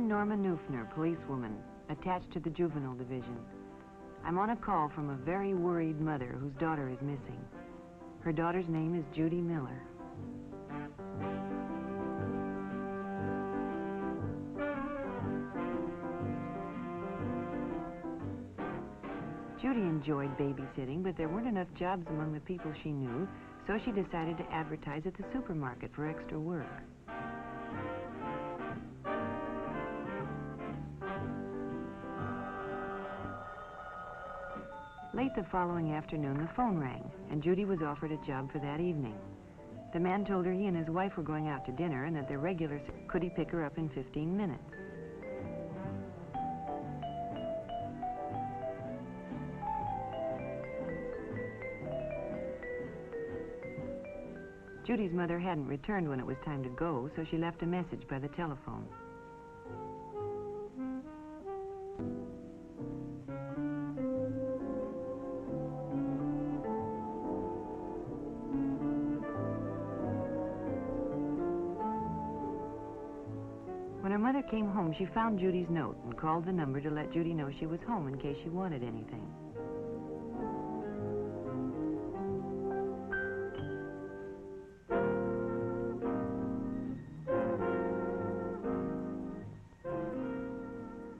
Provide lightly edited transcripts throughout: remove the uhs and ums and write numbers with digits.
Norma Neufner, policewoman, attached to the juvenile division. I'm on a call from a very worried mother whose daughter is missing. Her daughter's name is Judy Miller. Judy enjoyed babysitting, but there weren't enough jobs among the people she knew, so she decided to advertise at the supermarket for extra work. Late the following afternoon, the phone rang, and Judy was offered a job for that evening. The man told her he and his wife were going out to dinner and that their regular could he pick her up in 15 minutes. Judy's mother hadn't returned when it was time to go, so she left a message by the telephone. When her mother came home, she found Judy's note and called the number to let Judy know she was home in case she wanted anything.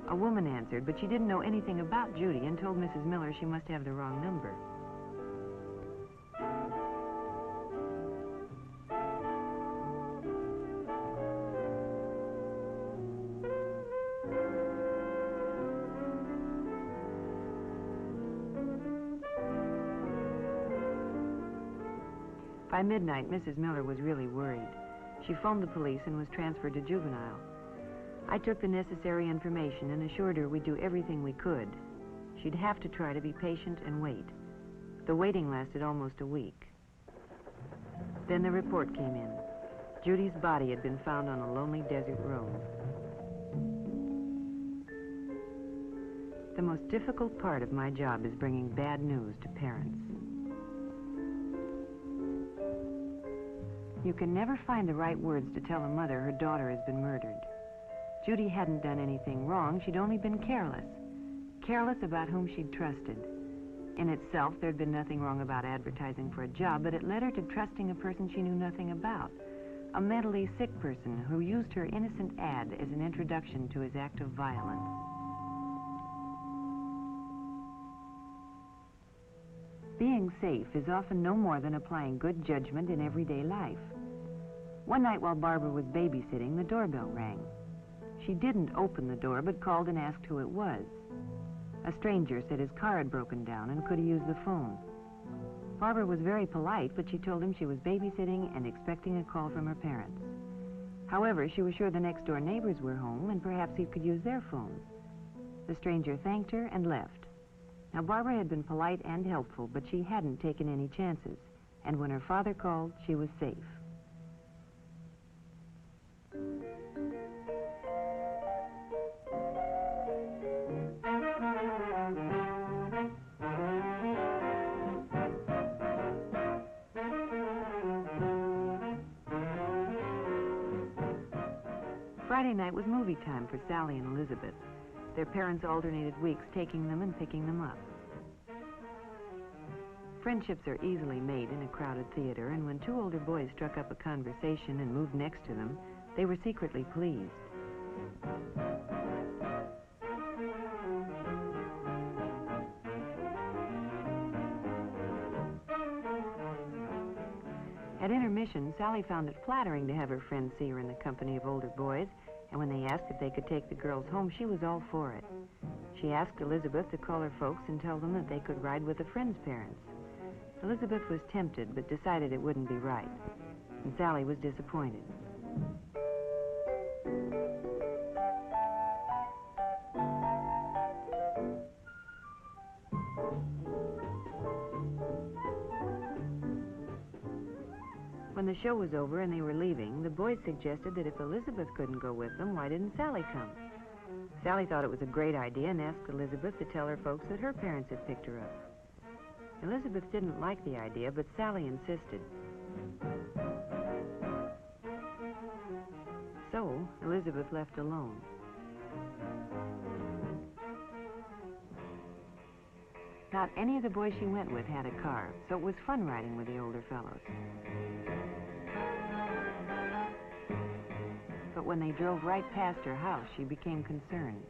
A woman answered, but she didn't know anything about Judy and told Mrs. Miller she must have the wrong number. By midnight, Mrs. Miller was really worried. She phoned the police and was transferred to juvenile. I took the necessary information and assured her we'd do everything we could. She'd have to try to be patient and wait. The waiting lasted almost a week. Then the report came in. Judy's body had been found on a lonely desert road. The most difficult part of my job is bringing bad news to parents. You can never find the right words to tell a mother her daughter has been murdered. Judy hadn't done anything wrong, she'd only been careless. Careless about whom she'd trusted. In itself, there'd been nothing wrong about advertising for a job, but it led her to trusting a person she knew nothing about. A mentally sick person who used her innocent ad as an introduction to his act of violence. Being safe is often no more than applying good judgment in everyday life. One night while Barbara was babysitting, the doorbell rang. She didn't open the door, but called and asked who it was. A stranger said his car had broken down and could he use the phone. Barbara was very polite, but she told him she was babysitting and expecting a call from her parents. However, she was sure the next door neighbors were home and perhaps he could use their phones. The stranger thanked her and left. Now, Barbara had been polite and helpful, but she hadn't taken any chances. And when her father called, she was safe. Friday night was movie time for Sally and Elizabeth. Their parents alternated weeks taking them and picking them up. Friendships are easily made in a crowded theater, and when two older boys struck up a conversation and moved next to them, they were secretly pleased. At intermission, Sally found it flattering to have her friends see her in the company of older boys, and when they asked if they could take the girls home, she was all for it. She asked Elizabeth to call her folks and tell them that they could ride with a friend's parents. Elizabeth was tempted, but decided it wouldn't be right, and Sally was disappointed. When the show was over and they were leaving, the boys suggested that if Elizabeth couldn't go with them, why didn't Sally come? Sally thought it was a great idea and asked Elizabeth to tell her folks that her parents had picked her up. Elizabeth didn't like the idea, but Sally insisted. So, Elizabeth left alone. Not any of the boys she went with had a car, so it was fun riding with the older fellows. But when they drove right past her house, she became concerned.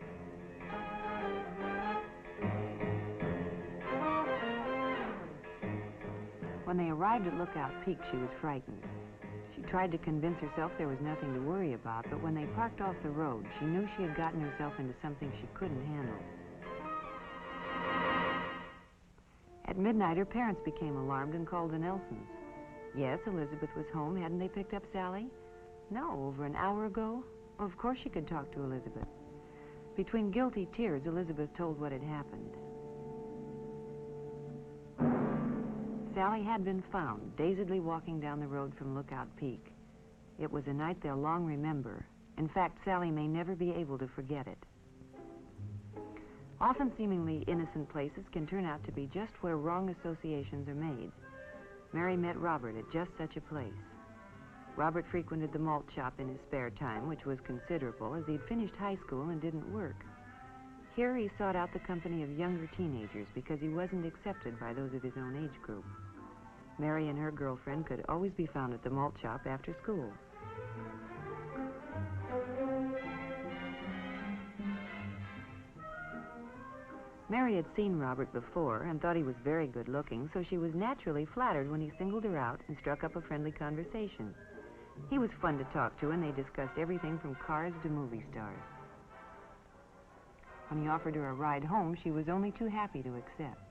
When they arrived at Lookout Peak, she was frightened. She tried to convince herself there was nothing to worry about, but when they parked off the road, she knew she had gotten herself into something she couldn't handle. At midnight, her parents became alarmed and called the Nelsons. Yes, Elizabeth was home. Hadn't they picked up Sally? No, over an hour ago. Well, of course she could talk to Elizabeth. Between guilty tears, Elizabeth told what had happened. Sally had been found, dazedly walking down the road from Lookout Peak. It was a night they'll long remember. In fact, Sally may never be able to forget it. Often seemingly innocent places can turn out to be just where wrong associations are made. Mary met Robert at just such a place. Robert frequented the malt shop in his spare time, which was considerable, as he'd finished high school and didn't work. Here he sought out the company of younger teenagers because he wasn't accepted by those of his own age group. Mary and her girlfriend could always be found at the malt shop after school. Mary had seen Robert before and thought he was very good-looking, so she was naturally flattered when he singled her out and struck up a friendly conversation. He was fun to talk to, and they discussed everything from cars to movie stars. When he offered her a ride home, she was only too happy to accept.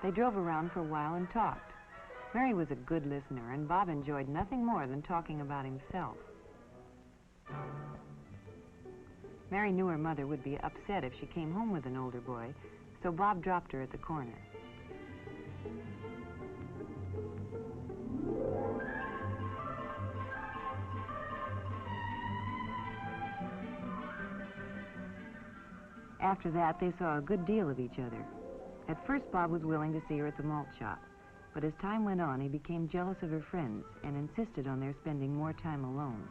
They drove around for a while and talked. Mary was a good listener, and Bob enjoyed nothing more than talking about himself. Mary knew her mother would be upset if she came home with an older boy, so Bob dropped her at the corner. After that, they saw a good deal of each other. At first, Bob was willing to see her at the malt shop, but as time went on, he became jealous of her friends and insisted on their spending more time alone.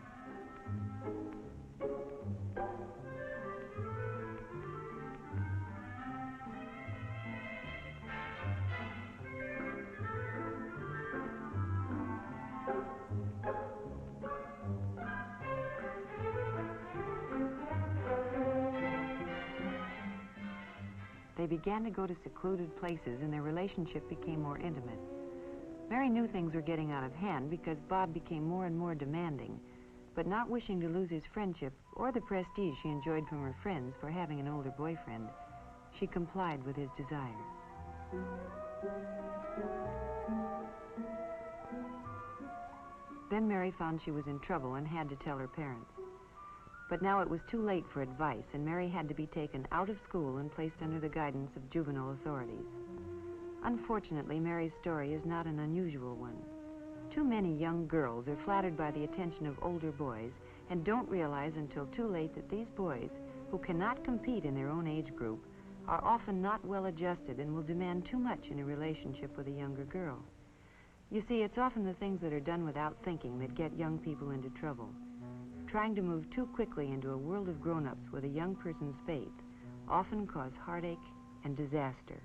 They began to go to secluded places, and their relationship became more intimate. Mary knew things were getting out of hand because Bob became more and more demanding, but not wishing to lose his friendship or the prestige she enjoyed from her friends for having an older boyfriend, she complied with his desire. Then Mary found she was in trouble and had to tell her parents. But now it was too late for advice, and Mary had to be taken out of school and placed under the guidance of juvenile authorities. Unfortunately, Mary's story is not an unusual one. Too many young girls are flattered by the attention of older boys and don't realize until too late that these boys, who cannot compete in their own age group, are often not well adjusted and will demand too much in a relationship with a younger girl. You see, it's often the things that are done without thinking that get young people into trouble. Trying to move too quickly into a world of grown-ups with a young person's faith often cause heartache and disaster.